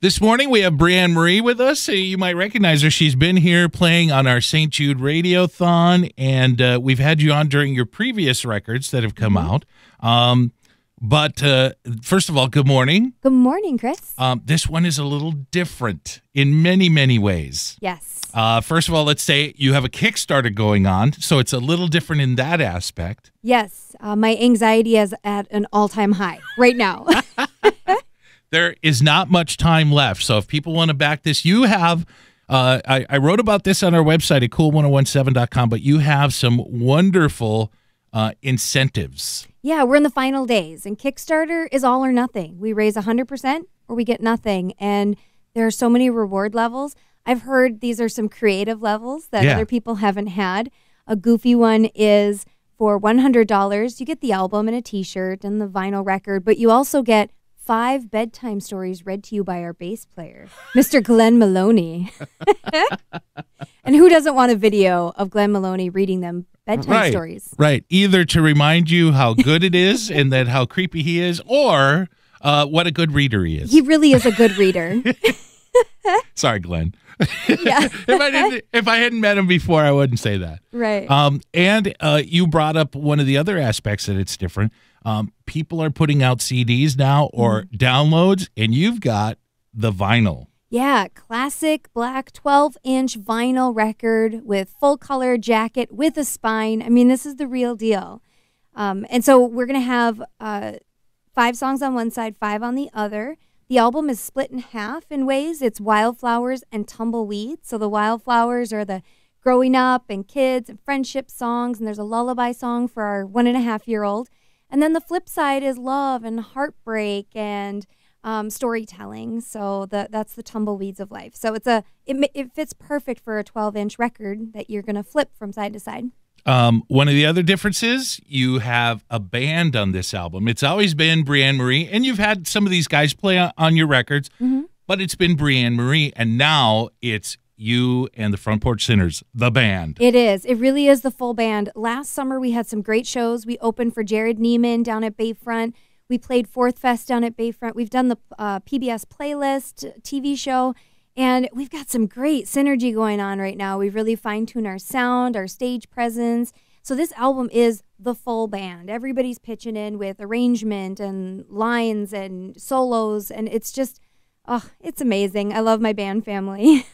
This morning we have Breanne Marie with us. You might recognize her. She's been here playing on our St. Jude Radiothon, and we've had you on during your previous records that have come out. But first of all, good morning. Good morning, Chris. This one is a little different in many, many ways. Yes. First of all, let's say you have a Kickstarter going on, so it's a little different in that aspect. Yes. My anxiety is at an all-time high right now. There is not much time left, so if people want to back this, you have, I wrote about this on our website at cool1017.com, but you have some wonderful incentives. Yeah, we're in the final days, and Kickstarter is all or nothing. We raise 100% or we get nothing, and there are so many reward levels. I've heard these are some creative levels that other people haven't had. A goofy one is for $100, you get the album and a t-shirt and the vinyl record, but you also get 5 bedtime stories read to you by our bass player, Mr. Glenn Maloney. And who doesn't want a video of Glenn Maloney reading them bedtime stories? Right. Either to remind you how good it is and that how creepy he is, or what a good reader he is. He really is a good reader. Sorry, Glenn. Yeah. if I hadn't met him before, I wouldn't say that. Right. And you brought up one of the other aspects that it's different. People are putting out CDs now or downloads, and you've got the vinyl. Yeah, classic black 12-inch vinyl record with full color jacket with a spine. I mean, this is the real deal. And so we're going to have 5 songs on one side, 5 on the other. The album is split in half in ways. It's Wildflowers and Tumbleweeds. So the Wildflowers are the growing up and kids and friendship songs, and there's a lullaby song for our 1.5-year-old. And then the flip side is love and heartbreak and storytelling. So that's the tumbleweeds of life. So it fits perfect for a 12-inch record that you're going to flip from side to side. One of the other differences, you have a band on this album. It's always been Breanne Marie, and you've had some of these guys play on your records, but it's been Breanne Marie, and now it's you and the Front Porch Sinners, the band. It is. It really is the full band. Last summer, we had some great shows. We opened for Jared Neiman down at Bayfront. We played Fourth Fest down at Bayfront. We've done the PBS Playlist TV show, and we've got some great synergy going on right now. We've really fine-tuned our sound, our stage presence. So this album is the full band. Everybody's pitching in with arrangement and lines and solos, and it's just... oh, it's amazing. I love my band family.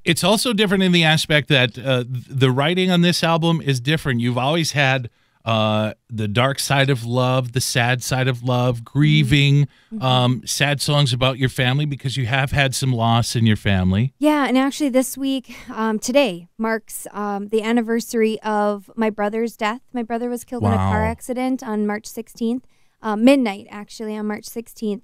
It's also different in the aspect that the writing on this album is different. You've always had the dark side of love, the sad side of love, grieving, sad songs about your family because you have had some loss in your family. Yeah, and actually this week, today, marks the anniversary of my brother's death. My brother was killed in a car accident on March 16th, midnight actually on March 16th.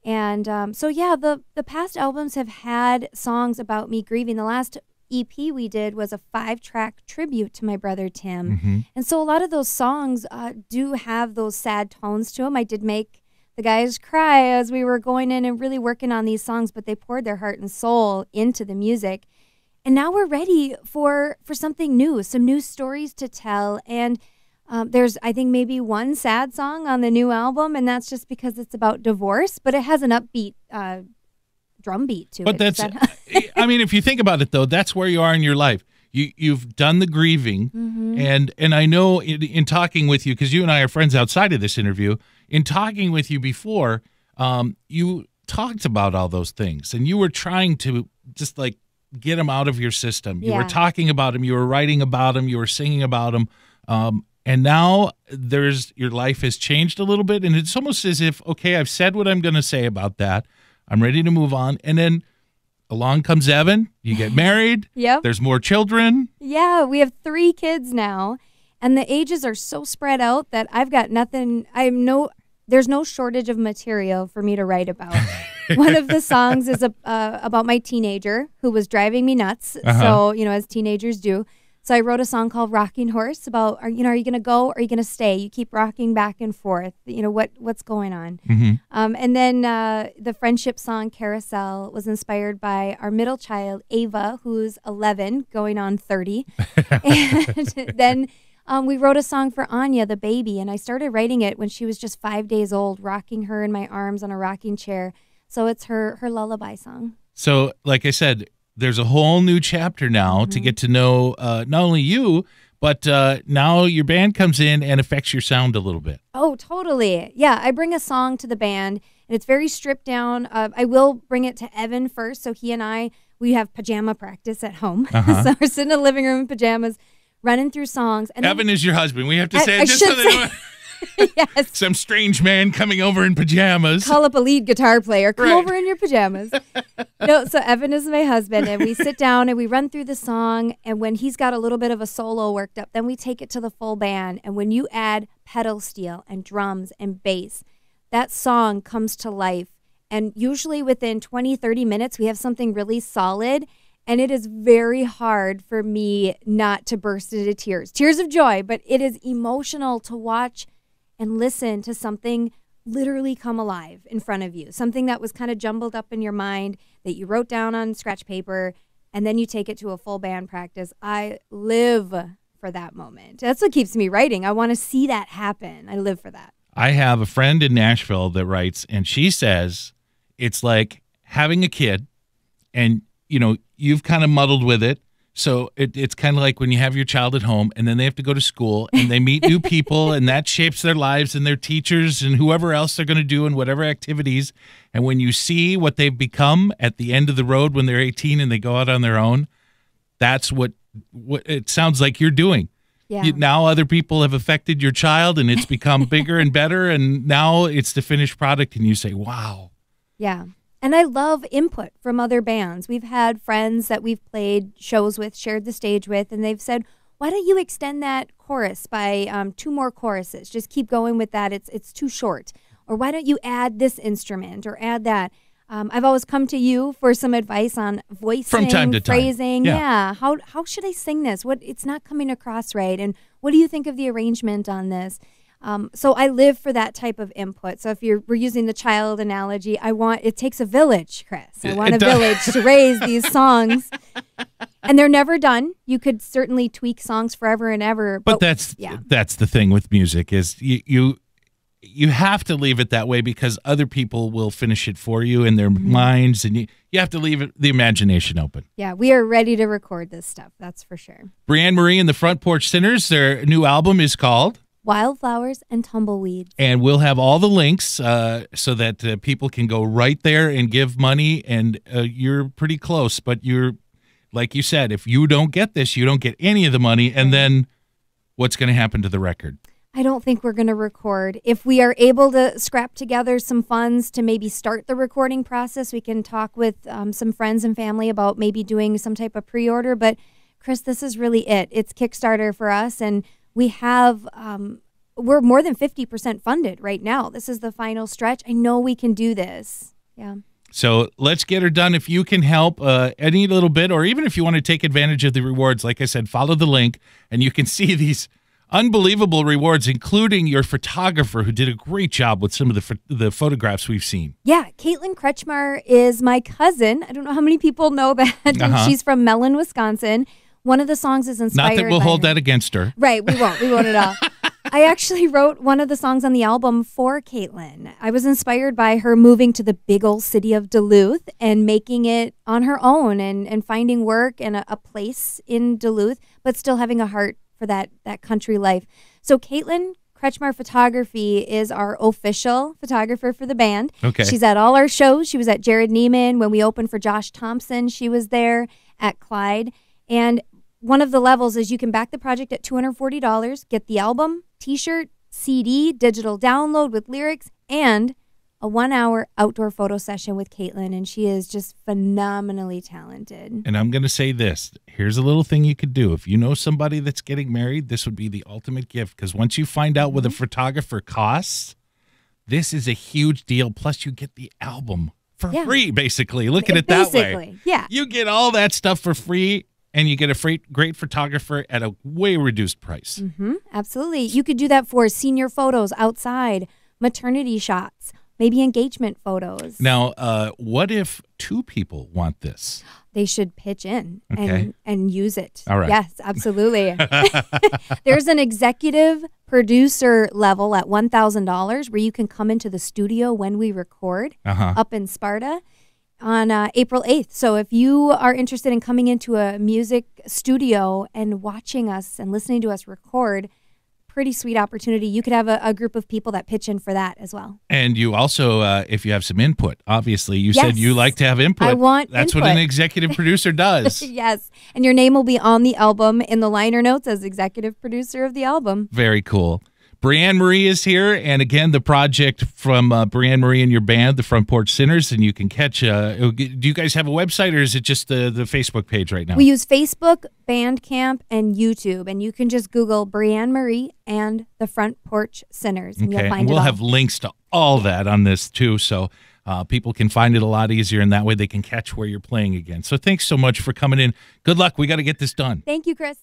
And so, yeah, the past albums have had songs about me grieving. The last EP we did was a 5-track tribute to my brother, Tim. And so a lot of those songs do have those sad tones to them. I did make the guys cry as we were going in and really working on these songs, but they poured their heart and soul into the music. And now we're ready for something new, some new stories to tell. And there's, I think, maybe one sad song on the new album, and that's just because it's about divorce, but it has an upbeat drum beat to it. But that's, I mean, if you think about it, though, that's where you are in your life. You've done the grieving, and I know in talking with you, because you and I are friends outside of this interview, in talking with you before, you talked about all those things, and you were trying to just, like, get them out of your system. You were talking about them, you were writing about them, you were singing about them, and now your life has changed a little bit, and it's almost as if, okay, I've said what I'm going to say about that. I'm ready to move on. And then along comes Evan. You get married. Yep. There's more children. Yeah, we have 3 kids now, and the ages are so spread out that I've got nothing. There's no shortage of material for me to write about. One of the songs is about my teenager who was driving me nuts. So, as teenagers do. So I wrote a song called Rocking Horse about, are you going to go or are you going to stay? You keep rocking back and forth. What's going on? And then the friendship song Carousel was inspired by our middle child, Ava, who's 11, going on 30. And then we wrote a song for Anya, the baby, and I started writing it when she was just 5 days old, rocking her in my arms on a rocking chair. So it's her lullaby song. So, like I said, there's a whole new chapter now to get to know not only you, but now your band comes in and affects your sound a little bit. Oh, totally. Yeah, I bring a song to the band, and it's very stripped down. I will bring it to Evan first, so he and we have pajama practice at home. So we're sitting in the living room in pajamas, running through songs. And Evan is your husband. We have to say it just so they know. Yes. Some strange man coming over in pajamas. Call up a lead guitar player. Come over in your pajamas. No, so Evan is my husband, and we sit down and we run through the song. And when he's got a little bit of a solo worked up, then we take it to the full band. And when you add pedal steel and drums and bass, that song comes to life. And usually within 20, 30 minutes, we have something really solid. And it is very hard for me not to burst into tears of joy. But it is emotional to watch and listen to something literally come alive in front of you. Something that was kind of jumbled up in your mind that you wrote down on scratch paper, and then you take it to a full band practice. I live for that moment. That's what keeps me writing. I want to see that happen. I live for that. I have a friend in Nashville that writes, and she says it's like having a kid, and you've kind of muddled with it. So it's kind of like when you have your child at home and then they have to go to school and they meet new people and that shapes their lives and their teachers and whoever else they're going to do and whatever activities. And when you see what they've become at the end of the road when they're 18 and they go out on their own, that's what it sounds like you're doing. Yeah. Now other people have affected your child and it's become bigger and better. And now it's the finished product and you say, wow. Yeah. And I love input from other bands. We've had friends that we've played shows with, shared the stage with, and they've said, why don't you extend that chorus by 2 more choruses? Just keep going with that. It's too short. Or why don't you add this instrument or add that? I've always come to you for some advice on voicing, from time to phrasing. time. Yeah. How should I sing this? It's not coming across right. And what do you think of the arrangement on this? So I live for that type of input. So if we're using the child analogy, it takes a village, Chris. I want a village to raise these songs. And they're never done. You could certainly tweak songs forever and ever. But that's the thing with music is you have to leave it that way because other people will finish it for you in their minds, and you have to leave the imagination open. Yeah, we are ready to record this stuff. That's for sure. Breanne Marie and the Front Porch Sinners, their new album is called Wildflowers and Tumbleweeds. And we'll have all the links so that people can go right there and give money. And you're pretty close, but you're, like you said, if you don't get this, you don't get any of the money. And then what's going to happen to the record? I don't think we're going to record. If we are able to scrap together some funds to maybe start the recording process, we can talk with some friends and family about maybe doing some type of pre-order. But Chris, this is really it. It's Kickstarter for us, and we have, we're more than 50% funded right now. This is the final stretch. I know we can do this. Yeah. So let's get her done. If you can help any little bit, or even if you want to take advantage of the rewards, like I said, follow the link and you can see these unbelievable rewards, including your photographer who did a great job with some of the photographs we've seen. Yeah. Caitlin Kretschmar is my cousin. I don't know how many people know that. She's from Mellon, Wisconsin. One of the songs is inspired. Not that we'll hold that against her. Right. We won't. We won't at all. I actually wrote one of the songs on the album for Caitlin. I was inspired by her moving to the big old city of Duluth and making it on her own and finding work and a place in Duluth, but still having a heart for that country life. So Caitlin Kretschmar Photography is our official photographer for the band. Okay. She's at all our shows. She was at Jared Neiman. When we opened for Josh Thompson, she was there at Clyde. And one of the levels is you can back the project at $240, get the album, T-shirt, CD, digital download with lyrics, and a 1-hour outdoor photo session with Caitlin. And she is just phenomenally talented. And I'm going to say this. Here's a little thing you could do. If you know somebody that's getting married, this would be the ultimate gift. Because once you find out what a photographer costs, this is a huge deal. Plus, you get the album for free, basically. Look at it that way. Yeah. You get all that stuff for free. And you get a great photographer at a way reduced price. Absolutely. You could do that for senior photos outside, maternity shots, maybe engagement photos. Now, what if 2 people want this? They should pitch in Okay. and use it. All right. Yes, absolutely. There's an executive producer level at $1,000 where you can come into the studio when we record up in Sparta on April 8th. So if you are interested in coming into a music studio and watching us and listening to us record, pretty sweet opportunity. You could have a group of people that pitch in for that as well. And you also, if you have some input, obviously, you said you like to have input. I want That's input. what an executive producer does. Yes. And your name will be on the album in the liner notes as executive producer of the album. Very cool. Breanne Marie is here, and again, the project from Breanne Marie and your band, the Front Porch Sinners, and you can catch. Do you guys have a website, or is it just the Facebook page right now? We use Facebook, Bandcamp, and YouTube, and you can just Google Breanne Marie and the Front Porch Sinners, and you'll find and we'll it all. have links to all that on this too, so people can find it a lot easier, and that way they can catch where you're playing again. So thanks so much for coming in. Good luck. We got to get this done. Thank you, Chris.